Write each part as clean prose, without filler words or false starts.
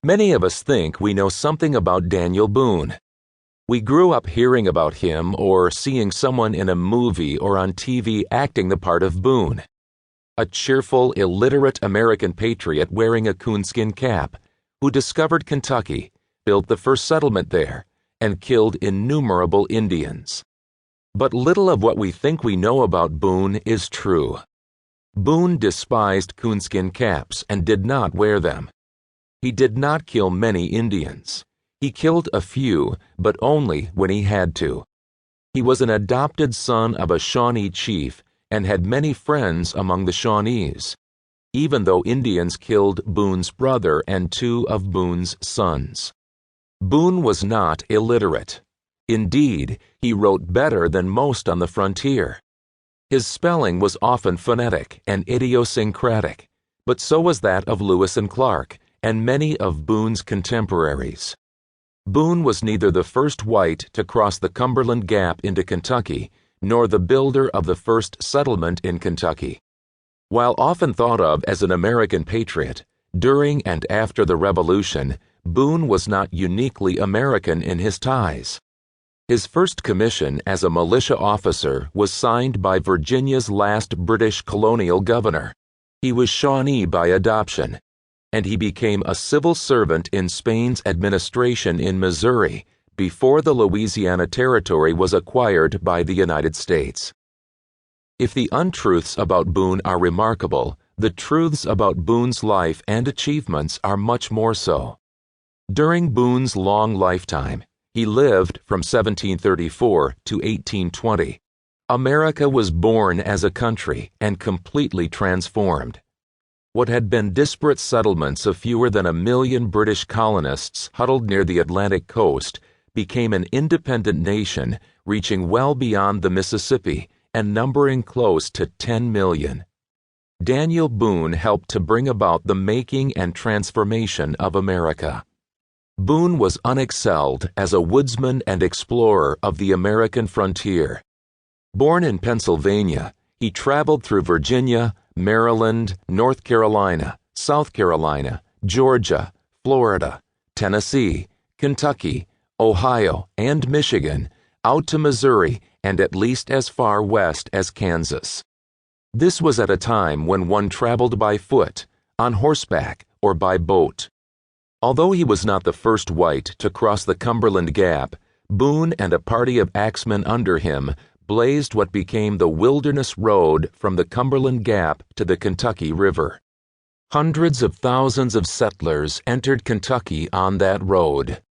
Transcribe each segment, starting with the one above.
Many of us think we know something about Daniel Boone. We grew up hearing about him or seeing someone in a movie or on TV acting the part of Boone. A cheerful, illiterate American patriot wearing a coonskin cap, who discovered Kentucky, built the first settlement there, and killed innumerable Indians. But little of what we think we know about Boone is true. Boone despised coonskin caps and did not wear them. He did not kill many Indians. He killed a few, but only when he had to. He was an adopted son of a Shawnee chief and had many friends among the Shawnees, even though Indians killed Boone's brother and two of Boone's sons. Boone was not illiterate. Indeed, he wrote better than most on the frontier. His spelling was often phonetic and idiosyncratic, but so was that of Lewis and Clark and many of Boone's contemporaries. Boone was neither the first white to cross the Cumberland Gap into Kentucky, nor the builder of the first settlement in Kentucky. While often thought of as an American patriot, during and after the Revolution, Boone was not uniquely American in his ties. His first commission as a militia officer was signed by Virginia's last British colonial governor. He was Shawnee by adoption, and he became a civil servant in Spain's administration in Missouri before the Louisiana Territory was acquired by the United States. If the untruths about Boone are remarkable, the truths about Boone's life and achievements are much more so. During Boone's long lifetime, he lived from 1734 to 1820. America was born as a country and completely transformed. What had been disparate settlements of fewer than 1 million British colonists huddled near the Atlantic coast became an independent nation reaching well beyond the Mississippi and numbering close to 10 million. Daniel Boone helped to bring about the making and transformation of America. Boone was unexcelled as a woodsman and explorer of the American frontier. Born in Pennsylvania, he traveled through Virginia, Maryland, North Carolina, South Carolina, Georgia, Florida, Tennessee, Kentucky, Ohio, and Michigan, out to Missouri and at least as far west as Kansas. This was at a time when one traveled by foot, on horseback, or by boat. Although he was not the first white to cross the Cumberland Gap, Boone and a party of axemen under him blazed what became the Wilderness Road from the Cumberland Gap to the Kentucky River. Hundreds of thousands of settlers entered Kentucky on that road.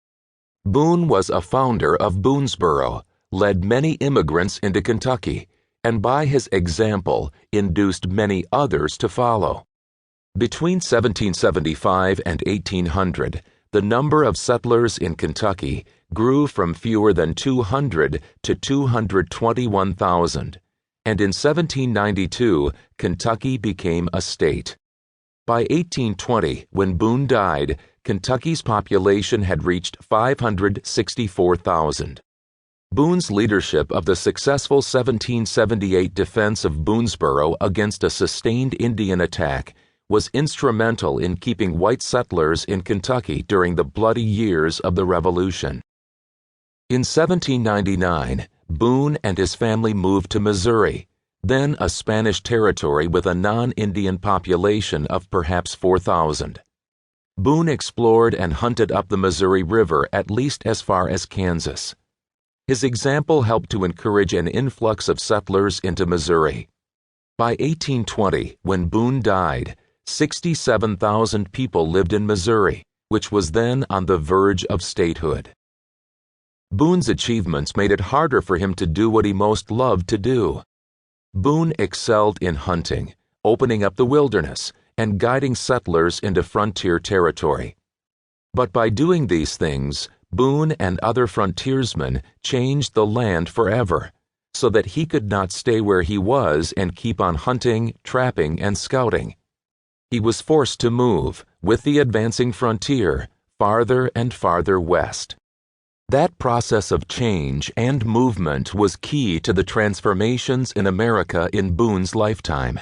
Boone was a founder of Boonesboro, led many immigrants into Kentucky, and by his example induced many others to follow. Between 1775 and 1800, the number of settlers in Kentucky grew from fewer than 200 to 221,000, and in 1792, Kentucky became a state. By 1820, when Boone died, Kentucky's population had reached 564,000. Boone's leadership of the successful 1778 defense of Boonesboro against a sustained Indian attack was instrumental in keeping white settlers in Kentucky during the bloody years of the Revolution. In 1799, Boone and his family moved to Missouri, then a Spanish territory with a non-Indian population of perhaps 4,000. Boone explored and hunted up the Missouri River at least as far as Kansas. His example helped to encourage an influx of settlers into Missouri. By 1820, when Boone died, 67,000 people lived in Missouri, which was then on the verge of statehood. Boone's achievements made it harder for him to do what he most loved to do. Boone excelled in hunting, opening up the wilderness, and guiding settlers into frontier territory. But by doing these things, Boone and other frontiersmen changed the land forever, so that he could not stay where he was and keep on hunting, trapping, and scouting. He was forced to move, with the advancing frontier, farther and farther west. That process of change and movement was key to the transformations in America in Boone's lifetime.